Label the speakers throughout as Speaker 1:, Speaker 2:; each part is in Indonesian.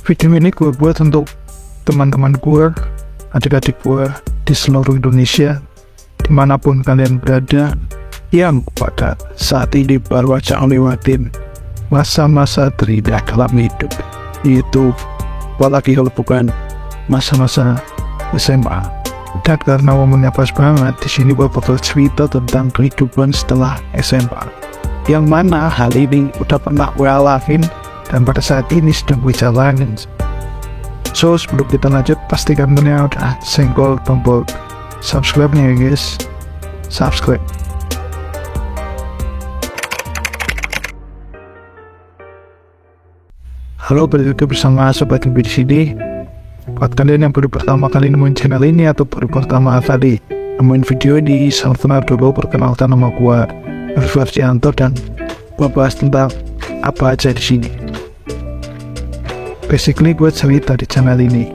Speaker 1: Video ini gue buat untuk teman-teman gue, adik-adik gue di seluruh Indonesia, dimanapun kalian berada, yang pada saat ini baru aja lewatin masa-masa terindah dalam hidup, yaitu apalagi kalau bukan masa-masa SMA. Dan karena momennya pas banget, di sini gue bakal cerita tentang kehidupan setelah SMA, yang mana hal ini udah pernah gue alamin dan pada saat ini sedang gue jalanin. So sebelum kita lanjut, pastikan kalian udah senggol tombol subscribe-nya ya guys. Subscribe. Halo, balik bersama Sobat Impi di sini. Buat kalian yang baru pertama kali nemuin channel ini atau baru pertama kali nemuin video ini, sama-sama dulu perkenalkan nama gue Arfianto dan gue bahas tentang apa aja di sini. Basically gue cerita di channel ini.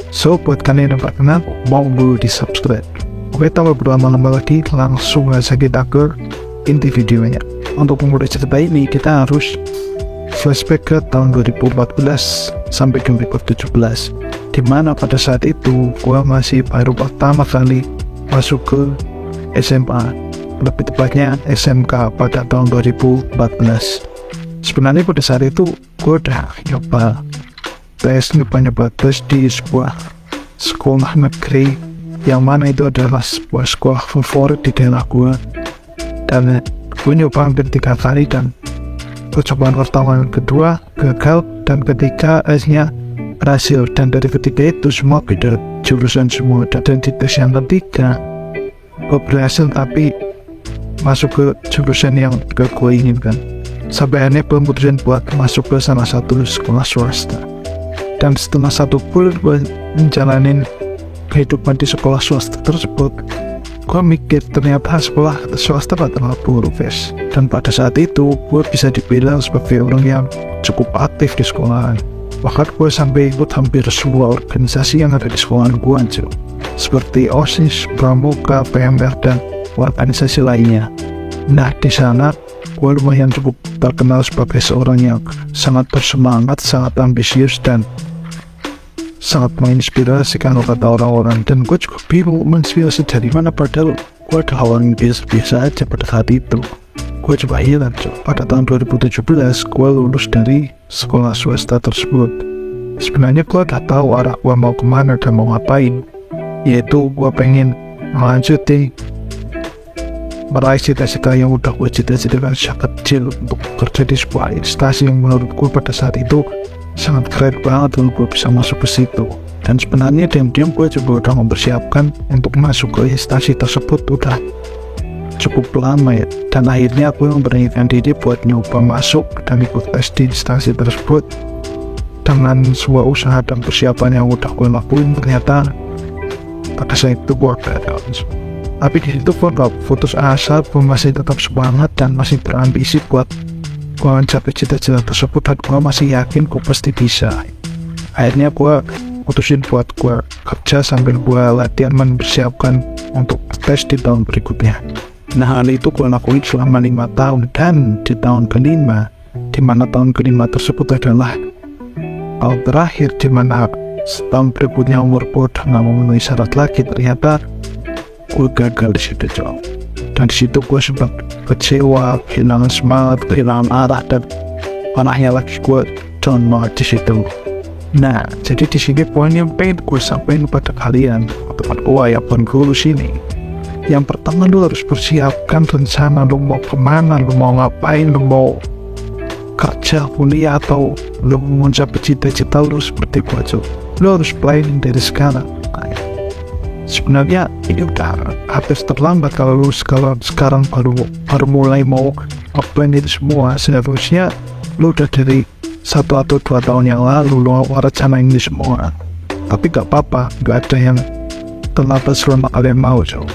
Speaker 1: So buat kalian yang gak kenal, mau dulu di subscribe. Oke, tanpa berlama-lama lagi, langsung aja kita ke inti videonya. Untuk memulai cerita ini, kita harus flashback ke tahun 2014 sampai 2017, dimana pada saat itu gue masih baru pertama kali masuk ke SMA, lebih tepatnya SMK pada tahun 2014. Sebenarnya pada saat itu gue udah nyoba tes di sebuah sekolah negeri, yang mana itu adalah sebuah sekolah favorit di daerah gue, dan gue nyoba hampir 3 kali dan percobaan pertama dan kedua gagal, dan ketiga akhirnya berhasil. Dan dari ketiga itu semua beda jurusan semua, dan di tes yang ketiga gue berhasil tapi masuk ke jurusan yang gak gue inginkan. Sampai akhirnya pemutusan buat masuk ke salah satu sekolah swasta. Dan setelah 1 bulan gue menjalanin kehidupan di sekolah swasta tersebut, gue mikir ternyata sekolah swasta gak terlalu buruk guys. Dan pada saat itu gue bisa dibilang sebagai orang yang cukup aktif di sekolahan. Bahkan gue sampai ikut hampir semua organisasi yang ada di sekolahan gue anjir, seperti OSIS, Pramuka, PMR, dan organisasi lainnya. Nah di sana gue lumayan cukup terkenal sebagai seorang yang sangat bersemangat, sangat ambisius, dan sangat menginspirasikan kata orang-orang. Dan gue juga bingung menginspirasi dari mana, padahal gue adalah orang biasa aja pada saat itu. Gue coba hilang. Pada tahun 2017 gue lulus dari sekolah swasta tersebut. Sebenarnya gue udah tahu arah gue mau kemana dan mau ngapain, yaitu gue pengen melanjuti meraih cita-cita yang udah gue cita-citakan sejak kecil, untuk kerja di sebuah instansi yang menurut gue pada saat itu sangat keren banget untuk gue bisa masuk ke situ. Dan sebenarnya diam-diam gue juga udah mempersiapkan untuk masuk ke instansi tersebut udah cukup lama ya. Dan akhirnya gue memberanikan diri buat nyoba masuk dan ikut tes di instansi tersebut. Dengan sebuah usaha dan persiapan yang udah gue lakuin, ternyata pada saat itu gue gagal. Tapi di situ gue gak putus asa, gue masih tetap semangat dan masih berambisi buat gue mencapai cita-cita tersebut, dan gue masih yakin gue pasti bisa. Akhirnya gue putusin buat gue kerja sambil gue latihan mempersiapkan untuk tes di tahun berikutnya. Nah hal itu gue lakuin selama 5 tahun, dan di tahun kelima, dimana tahun kelima tersebut adalah tahun terakhir, dimana setahun berikutnya umur gue udah gak memenuhi syarat lagi, ternyata gue gagal di situ coy. Dan di situ gue sempat kecewa, kehilangan semangat, kehilangan arah, dan panahnya lagi gue down banget di situ. Nah jadi di sini poin yang pengen gue sampaikan kepada kalian, teman gue yang baru lulus ini. Yang pertama, lu harus persiapkan rencana lu mau kemana, lu mau ngapain, lu mau kerja, kuliah, atau lu mau mencapai cita-cita lu seperti gue coy. Lu harus planning dari sekarang. Sebenarnya ini udah hampir terlambat kalau lu sekarang baru mulai mau plan itu semua. Seharusnya lu udah dari 1 atau 2 tahun yang lalu lu rencanain ini semua. Tapi gak apa-apa, gak ada yang terlambat selama kalian mau coy.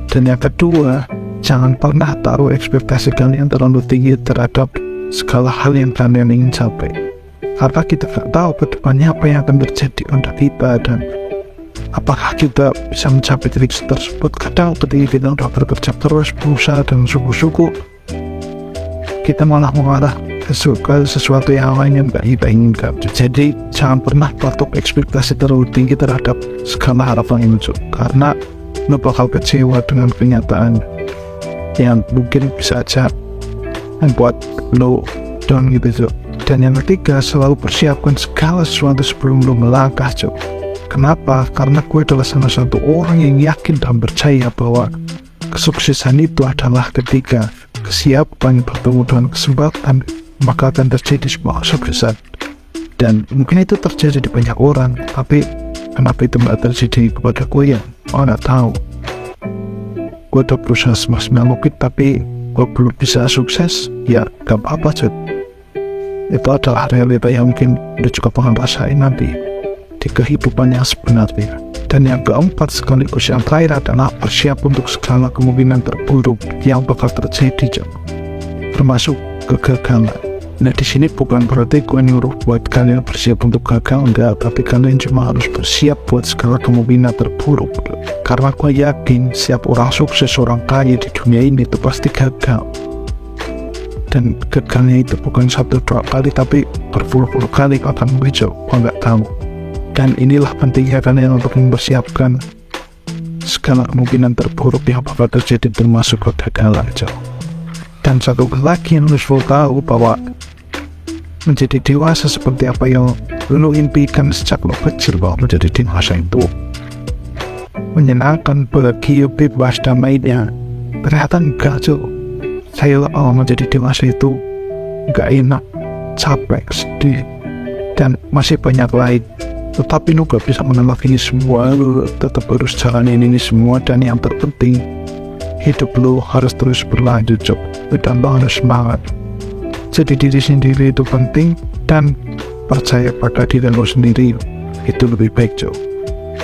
Speaker 1: Dan yang kedua, jangan pernah taruh ekspektasi kalian terlalu tinggi terhadap segala hal yang kalian ingin capai, karena kita gak tahu ke depannya apa yang akan terjadi pada kita, dan apakah kita bisa mencapai titik tersebut. Kadang ketika kita udah bekerja terus, berusaha dan sungguh-sungguh, kita malah mengarah sesuatu yang lain yang kita inginkan. Jadi jangan pernah patok ekspektasi terlalu tinggi terhadap segala harapan yang muncul, karena lo bakal kecewa dengan kenyataan yang mungkin bisa aja membuat lo down gitu. Dan yang ketiga, selalu persiapkan segala sesuatu sebelum lo melangkah. Kenapa? Karena gue adalah salah satu orang yang yakin dan percaya bahwa kesuksesan itu adalah ketika kesiapan bertemu dengan kesempatan, maka akan terjadi sebuah kesuksesan. Dan mungkin itu terjadi di banyak orang, tapi kenapa itu tidak terjadi kepada gue ya? Nggak tahu. Gue udah berusaha semaksimal mungkin, tapi gue belum bisa sukses. Ya gak apa-apa, itu adalah realita yang mungkin udah juga pengen rasain nanti di kehidupan yang sebenarnya. Dan yang keempat sekaligus yang terakhir adalah bersiap untuk segala kemungkinan terburuk yang bakal terjadi, termasuk kegagalan. Nah, di sini bukan berarti gue nyuruh buat kalian bersiap untuk gagal, enggak, tapi kalian cuma harus bersiap buat segala kemungkinan terburuk. Karena gue yakin setiap orang sukses, orang kaya di dunia ini itu pasti gagal. Dan gagalnya itu bukan 1-2 kali, tapi berpuluh-puluh kali akan muncul, gue nggak tahu. Dan inilah pentingnya kalian untuk mempersiapkan segala kemungkinan terburuk yang bakal terjadi, termasuk kegagalan. Dan satu lagi yang harus lo tahu, bahwa menjadi dewasa seperti apa yang lo impikan sejak lo kecil, bahwa menjadi dewasa itu menyenangkan, bahagia, bebas, damainya. Ternyata enggak, saya menjadi dewasa itu enggak enak, capek, sedih, dan masih banyak lain. Tetapi lu gak bisa menolak ini semua, lu tetap harus jalanin ini semua. Dan yang terpenting, hidup lu harus terus berlanjut, dan lu harus semangat. Jadi diri sendiri itu penting, dan percaya pada diri lu sendiri itu lebih baik.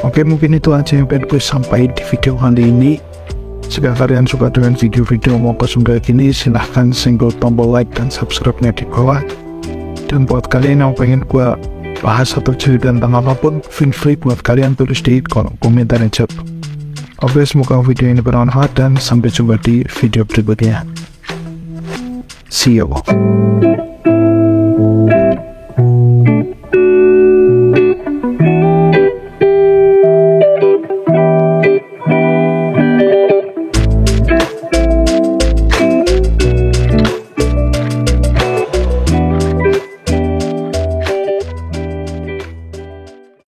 Speaker 1: Oke, mungkin itu aja yang pengen gue sampaikan di video kali ini. Jika kalian suka dengan video-video Mokos kayak gini, silahkan senggol tombol like dan subscribe-nya di bawah. Dan buat kalian yang pengen gue bahas atau cerita tentang apapun, feel free buat kalian tulis di kolom komentar aja. Oke, semoga video ini bermanfaat dan sampai jumpa di video berikutnya. See you.